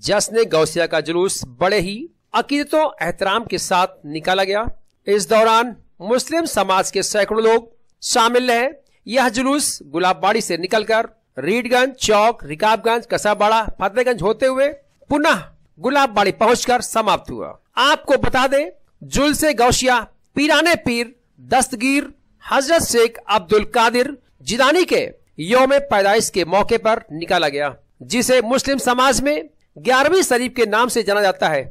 जश्न गौसिया का जुलूस बड़े ही अकीदतों एहतराम के साथ निकाला गया। इस दौरान मुस्लिम समाज के सैकड़ों लोग शामिल रहे। यह जुलूस गुलाबबाड़ी से निकलकर रीडगंज चौक, रिकाबगंज, कसाबाड़ा, फतेहगंज होते हुए पुनः गुलाबबाड़ी पहुंचकर समाप्त हुआ। आपको बता दें, जुलूस गौसिया पीराने पीर दस्तगीर हजरत शेख अब्दुल कादिर जिलानी के यौम पैदाइश के मौके पर निकाला गया, जिसे मुस्लिम समाज में 11वीं शरीफ के नाम से जाना जाता है।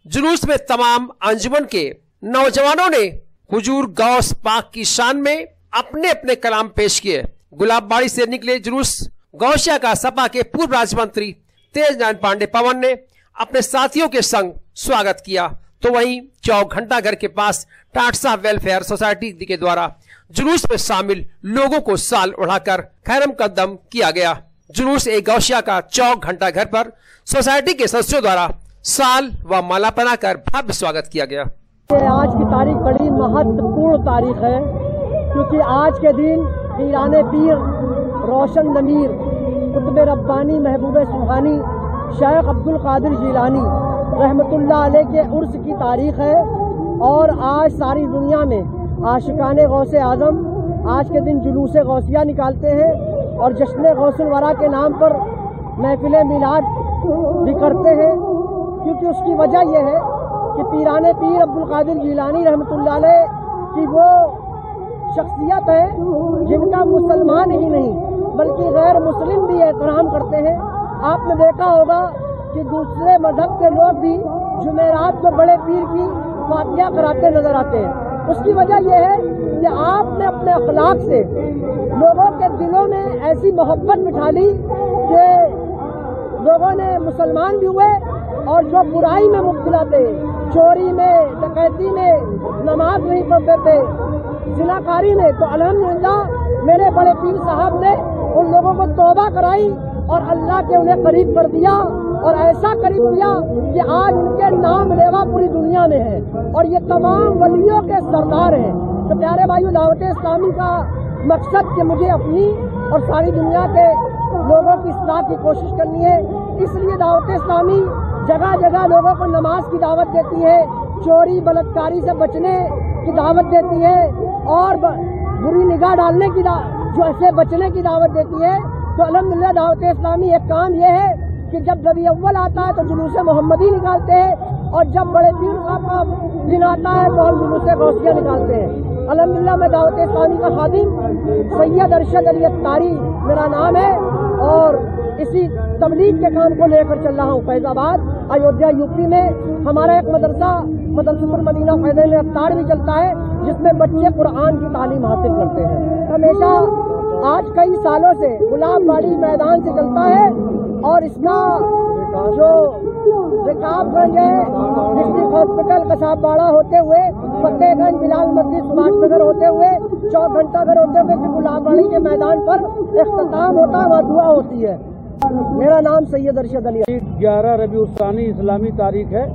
जुलूस में तमाम अंजुमन के नौजवानों ने हुजूर गौस पाक की शान में अपने अपने कलाम पेश किए। गुलाबबाड़ी से निकले जुलूस गौसिया का सपा के पूर्व राज्य मंत्री तेजनारायण पांडे पवन ने अपने साथियों के संग स्वागत किया, तो वहीं चौक घंटा घर के पास टाटसा वेलफेयर सोसाइटी के द्वारा जुलूस में शामिल लोगों को साल उड़ाकर खैरम कदम किया गया। जुलूस गौसिया का चौक घंटा घर पर सोसाइटी के सदस्यों द्वारा साल व माला पहनाकर भव्य स्वागत किया गया। आज की तारीख बड़ी महत्वपूर्ण तारीख है, क्योंकि आज के दिन पीराने पीर रोशन ज़मीर कुतुब रब्बानी महबूब सुहानी शेख अब्दुल कादिर जिलानी रहमतुल्लाह अलैह के उर्स की तारीख है। और आज सारी दुनिया में आशिकाने गौसे आज़म आज के दिन जुलूस गौसिया निकालते हैं और जश्न गौसुल वरा के नाम पर महफिल मिलाद भी करते हैं, क्योंकि उसकी वजह यह है कि पीराने पीर अब्दुल कादिर जिलानी रहमतुल्लाह अलैह की वो शख्सियत है जिनका मुसलमान ही नहीं बल्कि गैर मुस्लिम भी एहतराम करते हैं। आपने देखा होगा कि दूसरे मजहब के लोग भी जुमेरात को बड़े पीर की फातिहा कराते नजर आते हैं। उसकी वजह यह है कि आपने अपने अखलाक से लोगों के दिलों में ऐसी मोहब्बत बिठा ली कि लोगों ने मुसलमान भी हुए और जो बुराई में मुब्तला थे, चोरी में, डकैती में, नमाज नहीं पढ़ते थे, जिनाकारी में, तो अल्हम्दुलिल्लाह मेरे बड़े पीर साहब ने उन लोगों को तौबा कराई और अल्लाह के उन्हें करीब कर दिया और ऐसा करीब किया कि आज उनके नाम लेवा पूरी दुनिया में है और ये तमाम वलियों के सरदार हैं। तो प्यारे भाइयों, दावत इस्लामी का मकसद कि मुझे अपनी और सारी दुनिया के लोगों की इस्लाह की कोशिश करनी है, इसलिए दावत इस्लामी जगह जगह लोगों को नमाज की दावत देती है, चोरी बलात्कारी से बचने की दावत देती है और बुरी निगाह डालने की जो ऐसे बचने की दावत देती है। तो अल्हम्दुलिल्लाह दावत इस्लामी एक काम यह है कि जब रबी अव्वल आता है तो जुलूस मोहम्मदी निकालते हैं और जब बड़े पीर साहब का दिन आता है तो हम जुलूस गौसिया निकालते हैं। अल्हम्दुलिल्लाह मैं दावत इस्लामी का खादिम सैयद अरशद अली अत्तारी मेरा नाम है और इसी तबलीग के काम को लेकर चल रहा हूँ। फैजाबाद अयोध्या यूपी में हमारा एक मदरसतुल मदीना फैज़ अफ्तार भी चलता है, जिसमें बच्चे कुरान की तालीम हासिल करते हैं। हमेशा आज कई सालों से गुलाबबाड़ी मैदान से चलता है और इसका जो रिकाबगंज है, डिस्ट्रिक्ट हॉस्पिटल कसाबाड़ा होते हुए, फतेहगंज बिलाल मस्जिद सुभाष नगर होते हुए, चौक घंटा घर होते हुए गुलाबबाड़ी के मैदान पर इख्तिताम होता है, वहाँ दुआ होती है। मेरा नाम सैयद अरशद अली। 11 रबीउल सानी इस्लामी तारीख है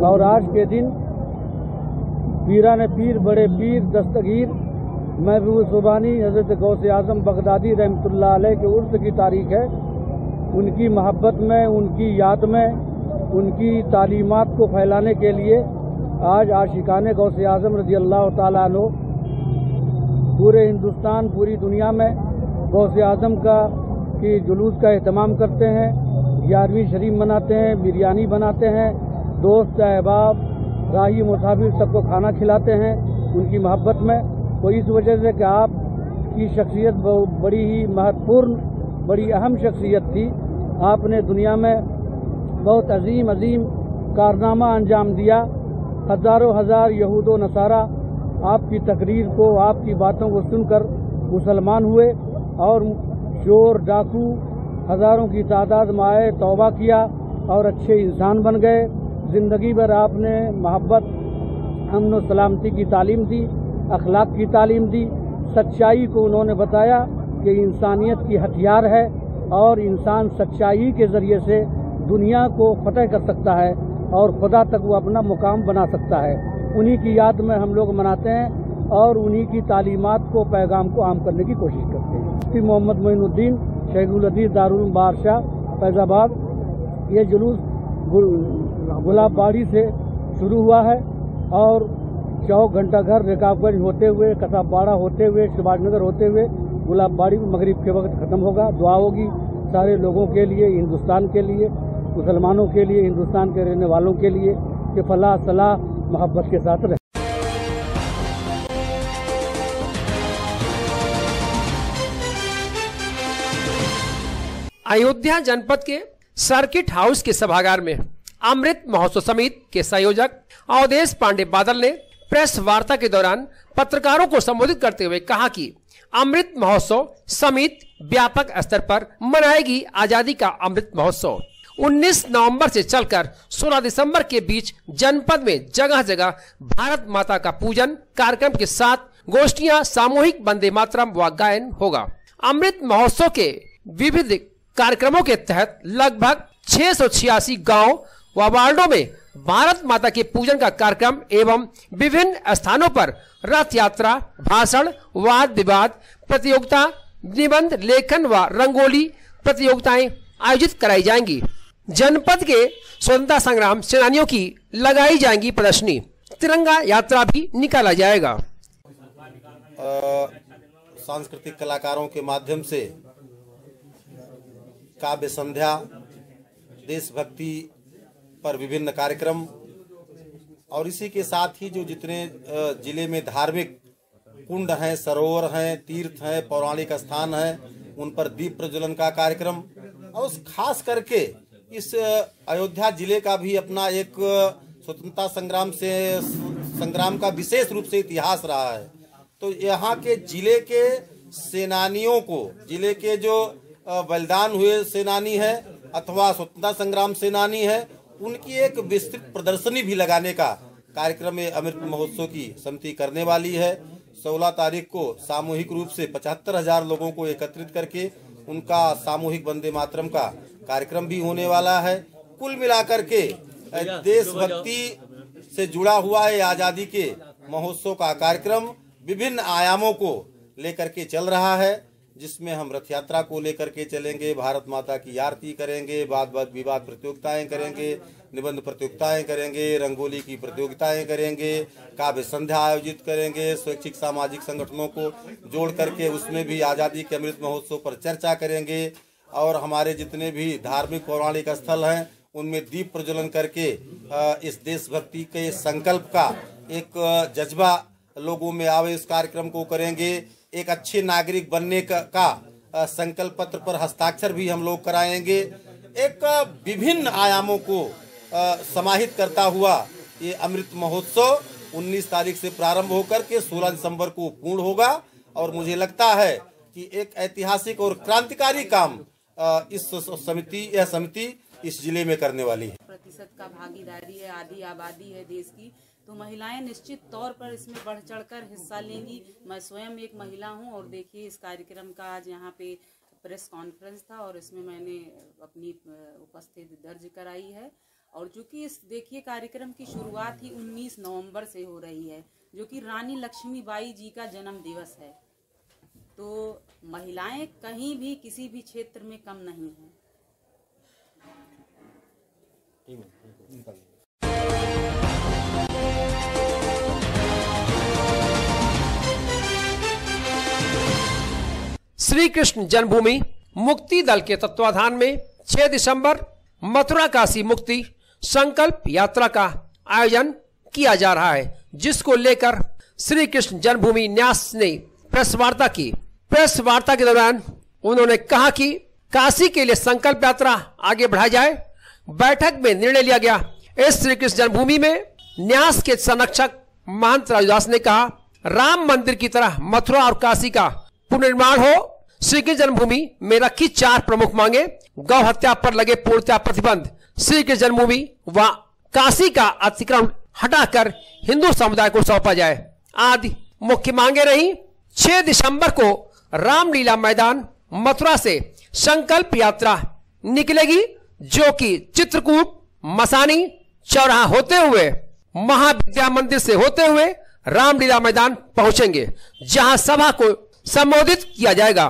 और आज के दिन पीराने पीर बड़े पीर दस्तगीर महबूब सुबानी हजरत गौसे आज़म बगदादी रहमतुल्लाह अलैह के उर्स की तारीख है। उनकी मोहब्बत में, उनकी याद में, उनकी तालीमात को फैलाने के लिए आज आशिकाने गौसे आज़म रज़ी अल्लाह ताला अन्हु पूरे हिंदुस्तान, पूरी दुनिया में गौसे आज़म की जुलूस का एहतमाम करते हैं, 11वीं शरीफ मनाते हैं, बिरयानी बनाते हैं, दोस्त अहबाब राही मुसाफिर सबको खाना खिलाते हैं उनकी मोहब्बत में। तो इस वजह से कि आपकी शख्सियत बड़ी ही महत्वपूर्ण, बड़ी अहम शख्सियत थी। आपने दुनिया में बहुत अजीम कारनामा अंजाम दिया। हज़ारों हज़ार यहूद व नसारा आपकी तकरीर को, आपकी बातों को सुनकर मुसलमान हुए और चोर डाकू हज़ारों की तादाद में आए, तौबा किया और अच्छे इंसान बन गए। ज़िंदगी भर आपने मोहब्बत, अमन और सलामती की तालीम दी, अखलाक की तालीम दी। सच्चाई को उन्होंने बताया कि इंसानियत की हथियार है और इंसान सच्चाई के ज़रिए से दुनिया को फतह कर सकता है और खुदा तक वो अपना मुकाम बना सकता है। उन्हीं की याद में हम लोग मनाते हैं और उन्हीं की तालीमात को, पैगाम को आम करने की कोशिश करते हैं। मुफ्ती मोहम्मद मोइनुद्दीन शेखुल हदीस दारुल बादशाह फैज़ाबाद, ये जुलूस गुलाबबाड़ी से शुरू हुआ है और चौक घंटाघर रकाबगंज होते हुए कसाबबाड़ा होते हुए शिवाजीनगर होते हुए गुलाबबाड़ी मगरिब के वक्त खत्म होगा। दुआ होगी सारे लोगों के लिए, हिंदुस्तान के लिए, मुसलमानों के लिए, हिंदुस्तान के रहने वालों के लिए कि फलाह सलाह मोहब्बत के साथ रहे। अयोध्या जनपद के सर्किट हाउस के सभागार में अमृत महोत्सव समिति के संयोजक अवधेश पांडे बादल ने प्रेस वार्ता के दौरान पत्रकारों को संबोधित करते हुए कहा कि अमृत महोत्सव समिति व्यापक स्तर पर मनाएगी आजादी का अमृत महोत्सव। 19 नवंबर से चलकर 16 दिसंबर के बीच जनपद में जगह जगह भारत माता का पूजन कार्यक्रम के साथ गोष्ठियां, सामूहिक वंदे मातरम व गायन होगा। अमृत महोत्सव के विविध कार्यक्रमों के तहत लगभग 686 गांव व वार्डों में भारत माता के पूजन का कार्यक्रम एवं विभिन्न स्थानों पर रथ यात्रा, भाषण, वाद विवाद प्रतियोगिता, निबंध लेखन व रंगोली प्रतियोगिताएं आयोजित कराई जाएंगी। जनपद के स्वतंत्रता संग्राम सेनानियों की लगाई जाएंगी प्रदर्शनी। तिरंगा यात्रा भी निकाला जाएगा। सांस्कृतिक कलाकारों के माध्यम से काव्य संध्या, देशभक्ति पर विभिन्न कार्यक्रम और इसी के साथ ही जो जितने जिले में धार्मिक कुंड हैं, सरोवर हैं, तीर्थ हैं, पौराणिक स्थान हैं, उन पर दीप प्रज्वलन का कार्यक्रम और खास करके इस अयोध्या जिले का भी अपना एक स्वतंत्रता संग्राम का विशेष रूप से इतिहास रहा है। तो यहाँ के जिले के सेनानियों को, जिले के जो बलिदान हुए सेनानी है अथवा स्वतंत्रता संग्राम सेनानी है, उनकी एक विस्तृत प्रदर्शनी भी लगाने का कार्यक्रम अमृत महोत्सव की समिति करने वाली है। 16 तारीख को सामूहिक रूप से 75,000 लोगों को एकत्रित करके उनका सामूहिक वंदे मातरम का कार्यक्रम भी होने वाला है। कुल मिलाकर के देशभक्ति से जुड़ा हुआ है आजादी के महोत्सव का कार्यक्रम विभिन्न आयामों को लेकर के चल रहा है, जिसमें हम रथ यात्रा को लेकर के चलेंगे, भारत माता की आरती करेंगे, वाद विवाद प्रतियोगिताएं करेंगे, निबंध प्रतियोगिताएं करेंगे, रंगोली की प्रतियोगिताएं करेंगे, काव्य संध्या आयोजित करेंगे, स्वैच्छिक सामाजिक संगठनों को जोड़ करके उसमें भी आज़ादी के अमृत महोत्सव पर चर्चा करेंगे और हमारे जितने भी धार्मिक पौराणिक स्थल हैं उनमें दीप प्रज्वलन करके इस देशभक्ति के संकल्प का एक जज्बा लोगों में आवे, इस कार्यक्रम को करेंगे। एक अच्छे नागरिक बनने का संकल्प पत्र पर हस्ताक्षर भी हम लोग कराएंगे। एक विभिन्न आयामों को समाहित करता हुआ ये अमृत महोत्सव 19 तारीख से प्रारंभ होकर के 16 दिसंबर को पूर्ण होगा और मुझे लगता है कि एक ऐतिहासिक और क्रांतिकारी काम इस समिति इस जिले में करने वाली है। प्रतिशत का भागीदारी है, आधी आबादी है देश की, तो महिलाएं निश्चित तौर पर इसमें बढ़ चढ़कर हिस्सा लेंगी। मैं स्वयं एक महिला हूं और देखिए इस कार्यक्रम का आज यहाँ पे प्रेस कॉन्फ्रेंस था और इसमें मैंने अपनी उपस्थिति दर्ज कराई है। और चूंकि इस देखिए कार्यक्रम की शुरुआत ही 19 नवंबर से हो रही है, जो कि रानी लक्ष्मीबाई जी का जन्म दिवस है, तो महिलाएं कहीं भी किसी भी क्षेत्र में कम नहीं है। श्री कृष्ण जन्मभूमि मुक्ति दल के तत्वाधान में 6 दिसंबर मथुरा काशी मुक्ति संकल्प यात्रा का आयोजन किया जा रहा है, जिसको लेकर श्री कृष्ण जन्मभूमि न्यास ने प्रेस वार्ता की। प्रेस वार्ता के दौरान उन्होंने कहा कि काशी के लिए संकल्प यात्रा आगे बढ़ाई जाए। बैठक में निर्णय लिया गया। इस श्री कृष्ण जन्मभूमि में न्यास के संरक्षक महंत राजदास ने कहा, राम मंदिर की तरह मथुरा और काशी का पुनर्निर्माण हो। श्री कृष्ण जन्मभूमि में रखी 4 प्रमुख मांगे: गौ हत्या पर लगे पूर्णतः प्रतिबंध, श्री कृष्ण जन्मभूमि व काशी का अतिक्रमण हटाकर हिंदू समुदाय को सौंपा जाए आदि मुख्य मांगे रही। 6 दिसंबर को रामलीला मैदान मथुरा से संकल्प यात्रा निकलेगी, जो कि चित्रकूट, मसानी चौराहा होते हुए महाविद्या मंदिर से होते हुए रामलीला मैदान पहुंचेंगे, जहां सभा को संबोधित किया जाएगा।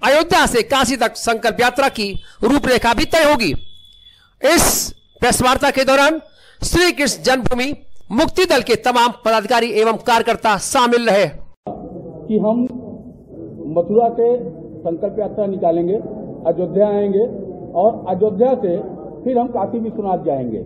अयोध्या से काशी तक संकल्प यात्रा की रूपरेखा भी तय होगी। इस प्रेस वार्ता के दौरान श्री कृष्ण जन्मभूमि मुक्ति दल के तमाम पदाधिकारी एवं कार्यकर्ता शामिल रहे। कि हम मथुरा से संकल्प यात्रा निकालेंगे, अयोध्या आएंगे और अयोध्या से फिर हम काशी विश्वनाथ जाएंगे।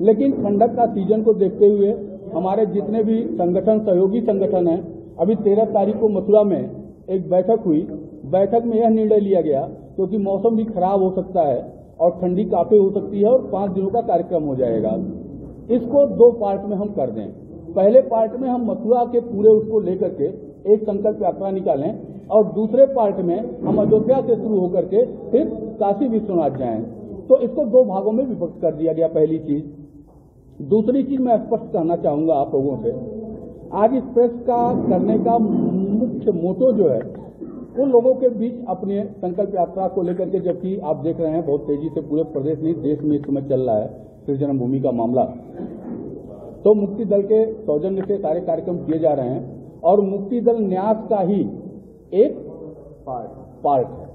लेकिन ठंडक का सीजन को देखते हुए हमारे जितने भी संगठन, सहयोगी संगठन हैं, अभी 13 तारीख को मथुरा में एक बैठक हुई। बैठक में यह निर्णय लिया गया क्योंकि मौसम भी खराब हो सकता है और ठंडी काफी हो सकती है और 5 दिनों का कार्यक्रम हो जाएगा। इसको 2 पार्ट में हम कर दें। पहले पार्ट में हम मथुरा के पूरे उसको लेकर के एक संकल्प यात्रा निकालें और दूसरे पार्ट में हम अयोध्या से शुरू होकर के फिर काशी विश्वनाथ जाएं। तो इसको 2 भागों में विभक्त कर दिया गया, पहली चीज। दूसरी चीज मैं स्पष्ट कहना चाहूंगा आप लोगों से, आज इस प्रेस का करने का मुख्य मोटो जो है उन लोगों के बीच अपने संकल्प यात्रा को लेकर के, जबकि आप देख रहे हैं बहुत तेजी से पूरे प्रदेश नहीं देश में इस समय चल रहा है श्री जन्मभूमि का मामला। तो मुक्ति दल के सौजन्य से सारे कार्यक्रम किए जा रहे हैं और मुक्ति दल न्यास का ही एक पार्ट है।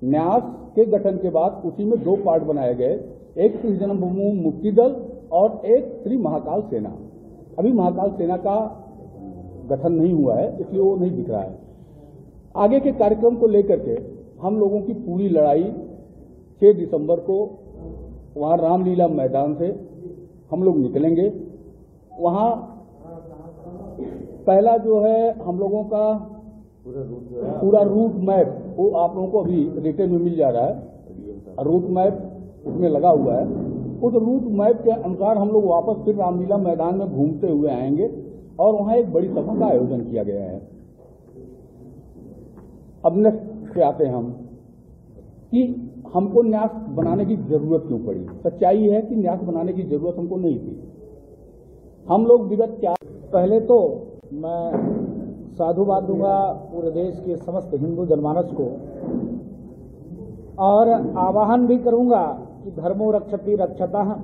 न्यास के गठन के बाद उसी में 2 पार्ट बनाए गए, एक श्री जन्मभूमि मुक्ति दल और एक श्री महाकाल सेना। अभी महाकाल सेना का गठन नहीं हुआ है, इसलिए वो नहीं दिख रहा है। आगे के कार्यक्रम को लेकर के हम लोगों की पूरी लड़ाई 6 दिसंबर को वहां रामलीला मैदान से हम लोग निकलेंगे। वहां पहला जो है हम लोगों का पूरा रूट मैप वो आप लोगों को अभी रिटर्न में मिल जा रहा है। रूट मैप उसमें लगा हुआ है। उस रूट मैप के अनुसार हम लोग वापस फिर रामलीला मैदान में घूमते हुए आएंगे और वहां एक बड़ी सभा का आयोजन किया गया है। अब नेक्स्ट पे आते हैं हम कि हमको न्यास बनाने की जरूरत क्यों पड़ी। सच्चाई है कि न्यास बनाने की जरूरत हमको नहीं थी। हम लोग विगत क्या, पहले तो मैं साधुवाद दूंगा पूरे देश के समस्त हिंदू जनमानस को और आह्वान भी करूंगा कि धर्मो रक्षति रक्षतः,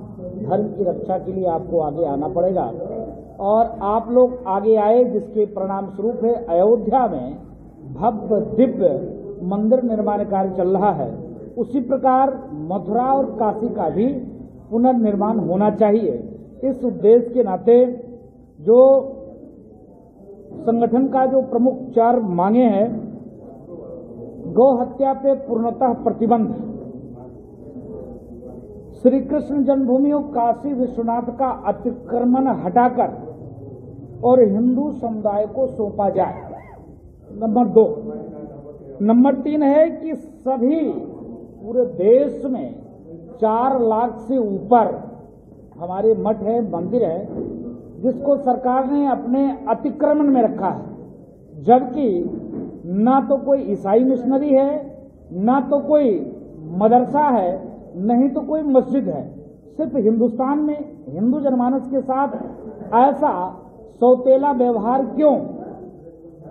धर्म की रक्षा के लिए आपको आगे आना पड़ेगा और आप लोग आगे आए, जिसके परिणाम स्वरूप है अयोध्या में भव्य दिव्य मंदिर निर्माण कार्य चल रहा है। उसी प्रकार मथुरा और काशी का भी पुनर्निर्माण होना चाहिए। इस उद्देश्य के नाते जो संगठन का जो प्रमुख 4 मांगे हैं, गौ हत्या पे पूर्णतः प्रतिबंध, श्री कृष्ण जन्मभूमि और काशी विश्वनाथ का अतिक्रमण हटाकर और हिंदू समुदाय को सौंपा जाए, नंबर 2। नंबर 3 है कि सभी पूरे देश में 4 लाख से ऊपर हमारे मठ है, मंदिर है, जिसको सरकार ने अपने अतिक्रमण में रखा है, जबकि ना तो कोई ईसाई मिशनरी है, ना तो कोई मदरसा है, नहीं तो कोई मस्जिद है। सिर्फ हिंदुस्तान में हिंदू जनमानस के साथ ऐसा सौतेला व्यवहार क्यों?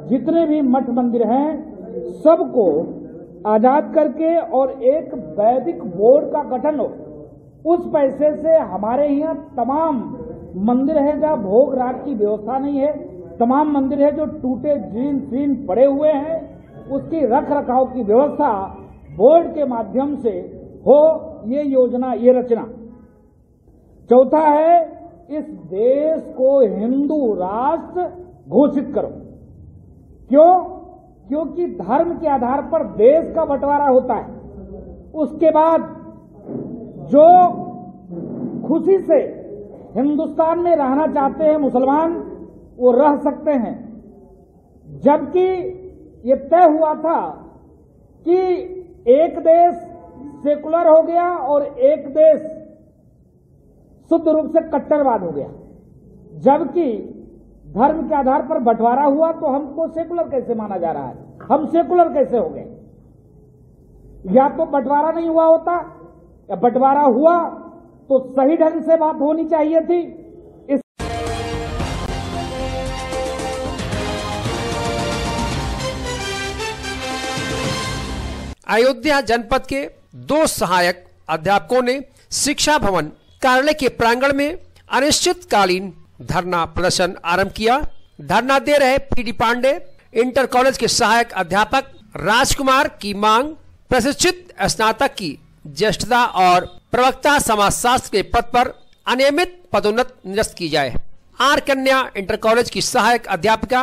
जितने भी मठ मंदिर हैं सबको आजाद करके और एक वैदिक बोर्ड का गठन हो। उस पैसे से हमारे यहाँ तमाम मंदिर है जहाँ भोग राग की व्यवस्था नहीं है, तमाम मंदिर है जो टूटे जीर्ण शीर्ण पड़े हुए हैं, उसकी रख रखाव की व्यवस्था बोर्ड के माध्यम से हो, ये योजना, ये रचना। चौथा है इस देश को हिंदू राष्ट्र घोषित करो। क्यों? क्योंकि धर्म के आधार पर देश का बंटवारा होता है। उसके बाद जो खुशी से हिंदुस्तान में रहना चाहते हैं मुसलमान, वो रह सकते हैं। जबकि ये तय हुआ था कि एक देश सेकुलर हो गया और एक देश शुद्ध रूप से कट्टरवाद हो गया। जबकि धर्म के आधार पर बंटवारा हुआ तो हमको सेकुलर कैसे माना जा रहा है? हम सेकुलर कैसे हो गए? या तो बंटवारा नहीं हुआ होता, या बंटवारा हुआ तो सही ढंग से बात होनी चाहिए थी। अयोध्या जनपद के 2 सहायक अध्यापकों ने शिक्षा भवन कार्यालय के प्रांगण में अनिश्चितकालीन धरना प्रदर्शन आरंभ किया। धरना दे रहे पीडी पांडे इंटर कॉलेज के सहायक अध्यापक राजकुमार की मांग प्रशिक्षित स्नातक की ज्येष्ठता और प्रवक्ता समाजशास्त्र के पद पर अनियमित पदोन्नत निरस्त की जाए। आर कन्या इंटर कॉलेज की सहायक अध्यापिका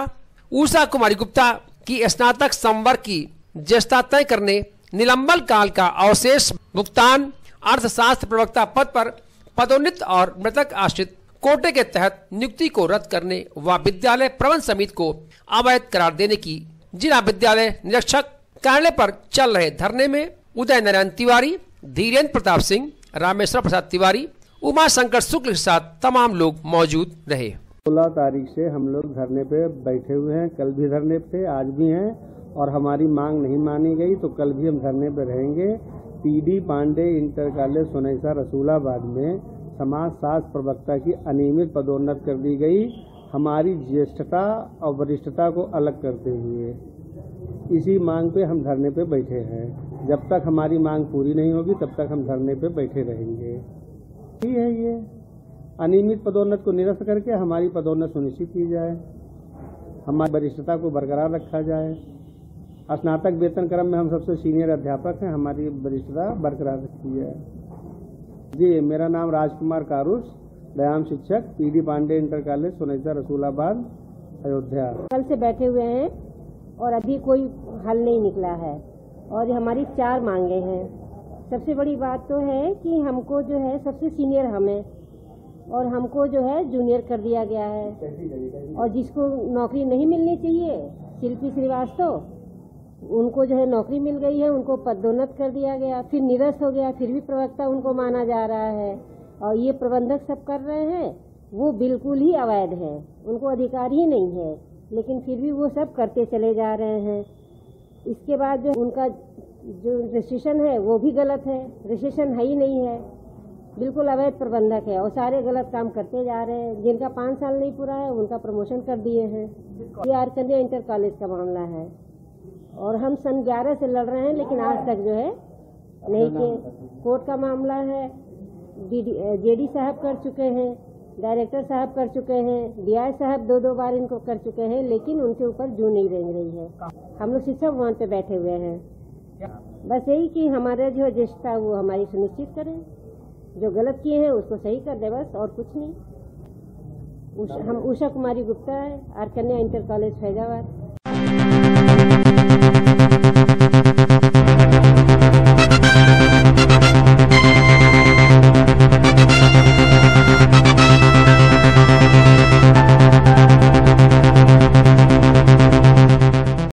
उषा कुमारी गुप्ता की स्नातक संवर्ग की ज्येष्ठता तय करने, निलंबन काल का अवशेष भुगतान, अर्थशास्त्र प्रवक्ता पद पर पदोन्नत और मृतक आश्रित कोटे के तहत नियुक्ति को रद्द करने व विद्यालय प्रबंध समिति को अवैध करार देने की जिला विद्यालय निरीक्षक कार्यालय पर चल रहे धरने में उदय नारायण तिवारी, धीरेन्द्र प्रताप सिंह, रामेश्वर प्रसाद तिवारी, उमा शंकर शुक्ल के साथ तमाम लोग मौजूद रहे। 16 तारीख से हम लोग धरने पे बैठे हुए हैं। कल भी धरने पे, आज भी हैं, और हमारी मांग नहीं मानी गई तो कल भी हम धरने पे रहेंगे। PD Pandey inter college Sonaisa Rasulabad में समाजशास्त्र प्रवक्ता की अनियमित पदोन्नत कर दी गई, हमारी ज्येष्ठता और वरिष्ठता को अलग करते हुए। इसी मांग पे हम धरने पे बैठे हैं। जब तक हमारी मांग पूरी नहीं होगी तब तक हम धरने पे बैठे रहेंगे। ठीक है, ये अनियमित पदोन्नत को निरस्त करके हमारी पदोन्नत सुनिश्चित की जाए, हमारी वरिष्ठता को बरकरार रखा जाए। स्नातक वेतन क्रम में हम सबसे सीनियर अध्यापक हैं, हमारी वरिष्ठता बरकरार रखी जाए। जी, मेरा नाम राजकुमार कारूस, व्यायाम शिक्षक, PD Pandey inter college Sonaisa Rasulabad, Ayodhya. कल से बैठे हुए हैं और अभी कोई हल नहीं निकला है और हमारी 4 मांगे हैं। सबसे बड़ी बात तो है कि हमको जो है सबसे सीनियर हमें और हमको जो है जूनियर कर दिया गया है, और जिसको नौकरी नहीं मिलनी चाहिए, शिल्पी श्रीवास्तव, उनको जो है नौकरी मिल गई है, उनको पदोन्नत कर दिया गया, फिर निरस्त हो गया, फिर भी प्रवक्ता उनको माना जा रहा है। और ये प्रबंधक सब कर रहे हैं, वो बिल्कुल ही अवैध है, उनको अधिकार ही नहीं है, लेकिन फिर भी वो सब करते चले जा रहे हैं। इसके बाद जो उनका जो रजिस्ट्रेशन है वो भी गलत है, रजिस्ट्रेशन है ही नहीं है, बिल्कुल अवैध प्रबंधक है और सारे गलत काम करते जा रहे हैं। जिनका 5 साल नहीं पूरा है उनका प्रमोशन कर दिए हैं। ये आर कन्या इंटर कॉलेज का मामला है और हम सन 11 से लड़ रहे हैं, लेकिन आज तक जो है नहीं कि कोर्ट का मामला है। जेडी साहब कर चुके हैं, डायरेक्टर साहब कर चुके हैं, डीआई साहब 2-2 बार इनको कर चुके हैं, लेकिन उनके ऊपर जू नहीं रेंग रही है। हम लोग शिक्षक भवन पे बैठे हुए हैं, बस यही कि हमारे जो ज्येष्ठता वो हमारी सुनिश्चित करें, जो गलत किए हैं उसको सही कर दे, बस और कुछ नहीं। हम उषा कुमारी गुप्ता है, आर कन्या इंटर कॉलेज फैजाबाद।